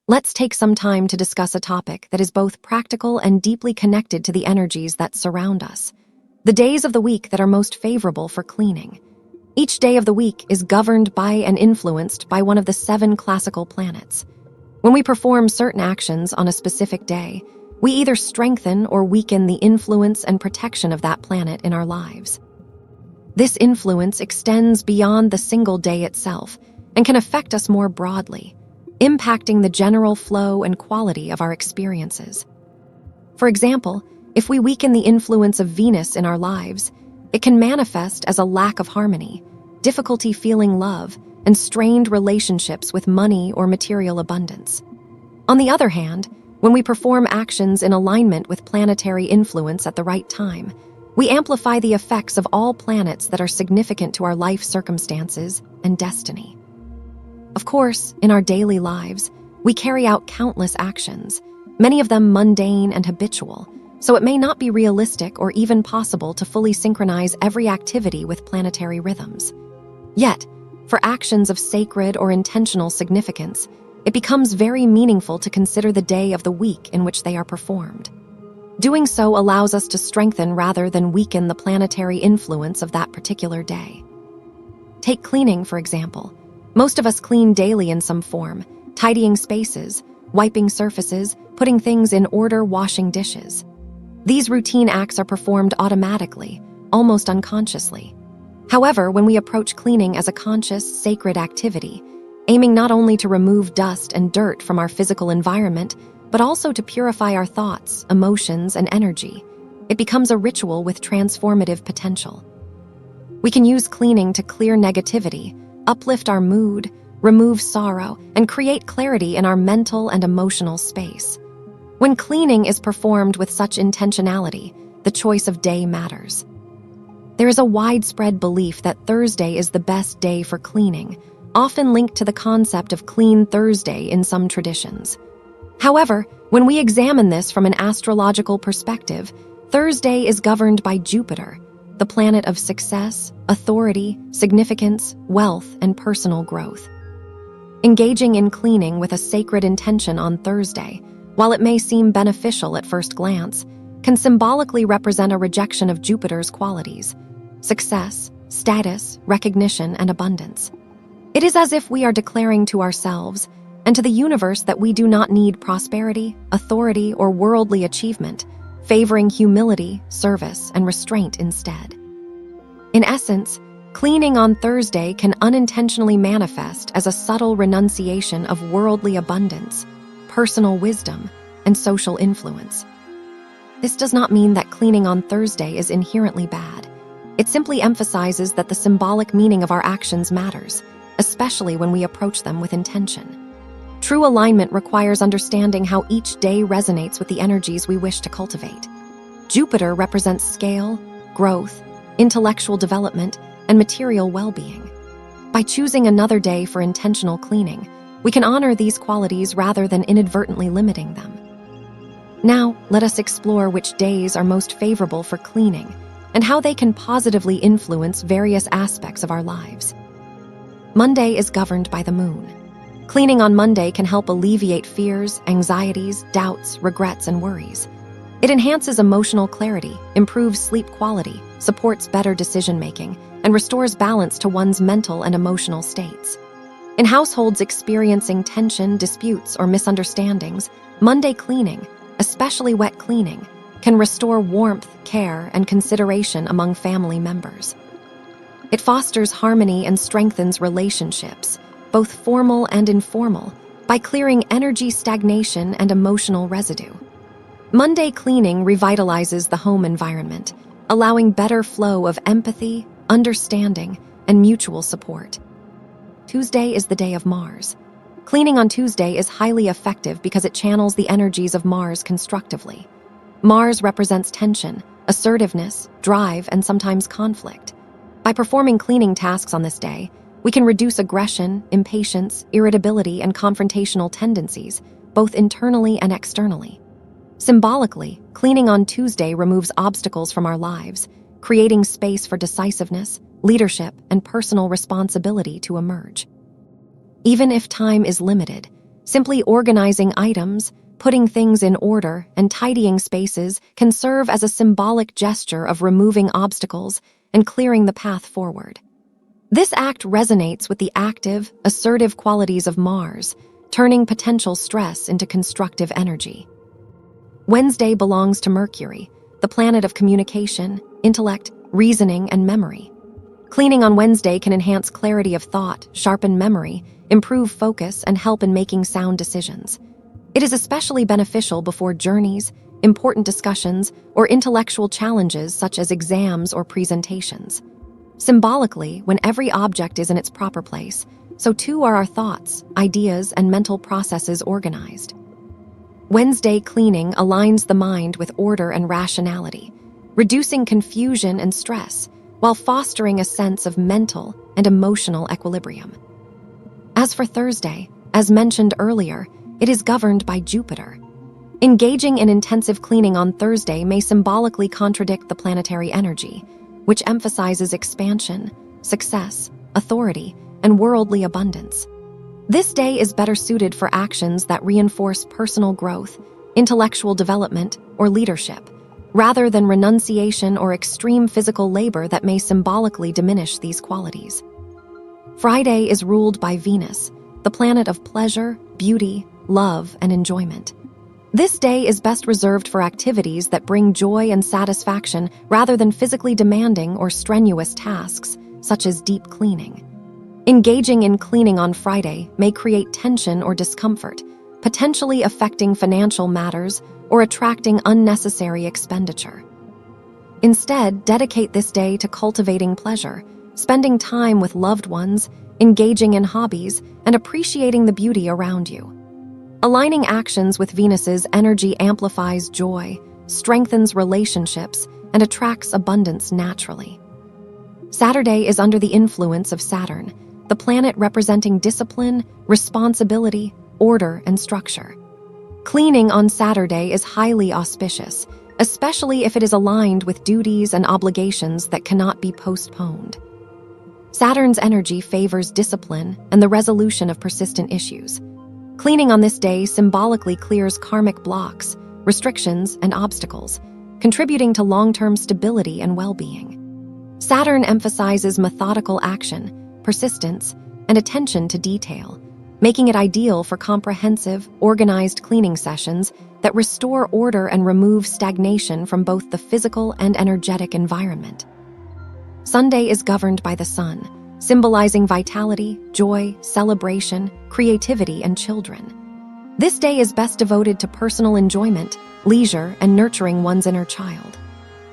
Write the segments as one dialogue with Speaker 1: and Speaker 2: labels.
Speaker 1: Let's take some time to discuss a topic that is both practical and deeply connected to the energies that surround us. The days of the week that are most favorable for cleaning. Each day of the week is governed by and influenced by one of the 7 classical planets. When we perform certain actions on a specific day, we either strengthen or weaken the influence and protection of that planet in our lives. This influence extends beyond the single day itself and can affect us more broadly, impacting the general flow and quality of our experiences. For example, if we weaken the influence of Venus in our lives, it can manifest as a lack of harmony, difficulty feeling love, and strained relationships with money or material abundance. On the other hand, when we perform actions in alignment with planetary influence at the right time, we amplify the effects of all planets that are significant to our life circumstances and destiny. Of course, in our daily lives, we carry out countless actions, many of them mundane and habitual, so it may not be realistic or even possible to fully synchronize every activity with planetary rhythms. Yet, for actions of sacred or intentional significance, it becomes very meaningful to consider the day of the week in which they are performed. Doing so allows us to strengthen rather than weaken the planetary influence of that particular day. Take cleaning, for example. Most of us clean daily in some form, tidying spaces, wiping surfaces, putting things in order, washing dishes. These routine acts are performed automatically, almost unconsciously. However, when we approach cleaning as a conscious, sacred activity, aiming not only to remove dust and dirt from our physical environment, but also to purify our thoughts, emotions, and energy, it becomes a ritual with transformative potential. We can use cleaning to clear negativity, uplift our mood, remove sorrow, and create clarity in our mental and emotional space. When cleaning is performed with such intentionality, the choice of day matters. There is a widespread belief that Thursday is the best day for cleaning, often linked to the concept of Clean Thursday in some traditions. However, when we examine this from an astrological perspective, Thursday is governed by Jupiter, the planet of success, authority, significance, wealth, and personal growth. Engaging in cleaning with a sacred intention on Thursday, while it may seem beneficial at first glance, can symbolically represent a rejection of Jupiter's qualities: success, status, recognition, and abundance. It is as if we are declaring to ourselves and to the universe that we do not need prosperity, authority, or worldly achievement, favoring humility, service, and restraint instead. In essence, cleaning on Thursday can unintentionally manifest as a subtle renunciation of worldly abundance, personal wisdom, and social influence. This does not mean that cleaning on Thursday is inherently bad. It simply emphasizes that the symbolic meaning of our actions matters, especially when we approach them with intention. True alignment requires understanding how each day resonates with the energies we wish to cultivate. Jupiter represents scale, growth, intellectual development, and material well-being. By choosing another day for intentional cleaning, we can honor these qualities rather than inadvertently limiting them. Now, let us explore which days are most favorable for cleaning and how they can positively influence various aspects of our lives. Monday is governed by the moon. Cleaning on Monday can help alleviate fears, anxieties, doubts, regrets, and worries. It enhances emotional clarity, improves sleep quality, supports better decision-making, and restores balance to one's mental and emotional states. In households experiencing tension, disputes, or misunderstandings, Monday cleaning, especially wet cleaning, can restore warmth, care, and consideration among family members. It fosters harmony and strengthens relationships, both formal and informal, by clearing energy stagnation and emotional residue. Monday cleaning revitalizes the home environment, allowing better flow of empathy, understanding, and mutual support. Tuesday is the day of Mars. Cleaning on Tuesday is highly effective because it channels the energies of Mars constructively. Mars represents tension, assertiveness, drive, and sometimes conflict. By performing cleaning tasks on this day, we can reduce aggression, impatience, irritability, and confrontational tendencies, both internally and externally. Symbolically, cleaning on Tuesday removes obstacles from our lives, creating space for decisiveness, leadership, and personal responsibility to emerge. Even if time is limited, Simply organizing items, putting things in order, and tidying spaces can serve as a symbolic gesture of removing obstacles and clearing the path forward. This act resonates with the active, assertive qualities of Mars, turning potential stress into constructive energy. Wednesday belongs to Mercury, the planet of communication, intellect, reasoning, and memory. Cleaning on Wednesday can enhance clarity of thought, sharpen memory, improve focus, and help in making sound decisions. It is especially beneficial before journeys, important discussions, or intellectual challenges such as exams or presentations. Symbolically, when every object is in its proper place, so too are our thoughts, ideas, and mental processes organized. Wednesday cleaning aligns the mind with order and rationality, reducing confusion and stress, while fostering a sense of mental and emotional equilibrium. As for Thursday, as mentioned earlier, it is governed by Jupiter. Engaging in intensive cleaning on Thursday may symbolically contradict the planetary energy, which emphasizes expansion, success, authority, and worldly abundance. This day is better suited for actions that reinforce personal growth, intellectual development, or leadership, rather than renunciation or extreme physical labor that may symbolically diminish these qualities. Friday is ruled by Venus, the planet of pleasure, beauty, love, and enjoyment. This day is best reserved for activities that bring joy and satisfaction rather than physically demanding or strenuous tasks, such as deep cleaning. Engaging in cleaning on Friday may create tension or discomfort, potentially affecting financial matters or attracting unnecessary expenditure. Instead, dedicate this day to cultivating pleasure, spending time with loved ones, engaging in hobbies, and appreciating the beauty around you. Aligning actions with Venus's energy amplifies joy, strengthens relationships, and attracts abundance naturally. Saturday is under the influence of Saturn, the planet representing discipline, responsibility, order, and structure. Cleaning on Saturday is highly auspicious, especially if it is aligned with duties and obligations that cannot be postponed. Saturn's energy favors discipline and the resolution of persistent issues. Cleaning on this day symbolically clears karmic blocks, restrictions, and obstacles, contributing to long-term stability and well-being. Saturn emphasizes methodical action, persistence, and attention to detail, making it ideal for comprehensive, organized cleaning sessions that restore order and remove stagnation from both the physical and energetic environment. Sunday is governed by the Sun, symbolizing vitality, joy, celebration, creativity, and children. This day is best devoted to personal enjoyment, leisure, and nurturing one's inner child.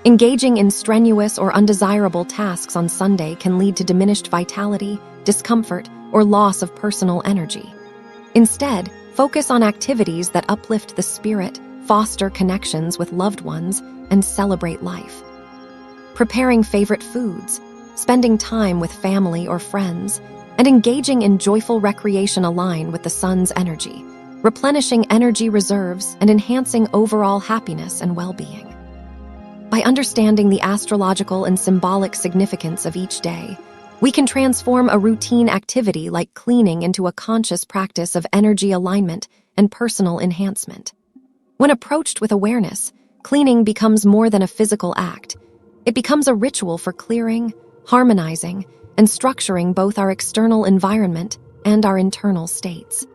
Speaker 1: Engaging in strenuous or undesirable tasks on Sunday can lead to diminished vitality, discomfort, or loss of personal energy. Instead, focus on activities that uplift the spirit, foster connections with loved ones, and celebrate life. Preparing favorite foods, spending time with family or friends, and engaging in joyful recreation align with the sun's energy, replenishing energy reserves and enhancing overall happiness and well-being. By understanding the astrological and symbolic significance of each day, we can transform a routine activity like cleaning into a conscious practice of energy alignment and personal enhancement. When approached with awareness, cleaning becomes more than a physical act. It becomes a ritual for clearing, harmonizing, and structuring both our external environment and our internal states.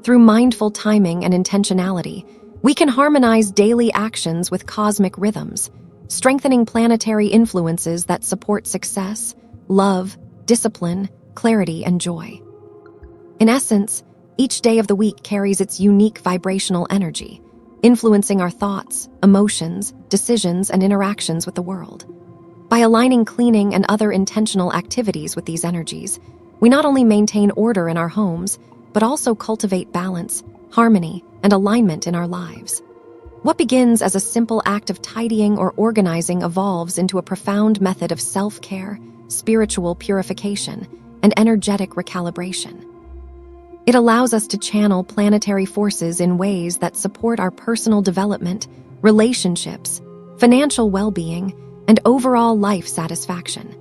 Speaker 1: Through mindful timing and intentionality, we can harmonize daily actions with cosmic rhythms, strengthening planetary influences that support success, love, discipline, clarity, and joy. In essence, each day of the week carries its unique vibrational energy, influencing our thoughts, emotions, decisions, and interactions with the world. By aligning cleaning and other intentional activities with these energies, we not only maintain order in our homes, but also cultivate balance, harmony, and alignment in our lives. What begins as a simple act of tidying or organizing evolves into a profound method of self-care, spiritual purification, and energetic recalibration. It allows us to channel planetary forces in ways that support our personal development, relationships, financial well-being, and overall life satisfaction.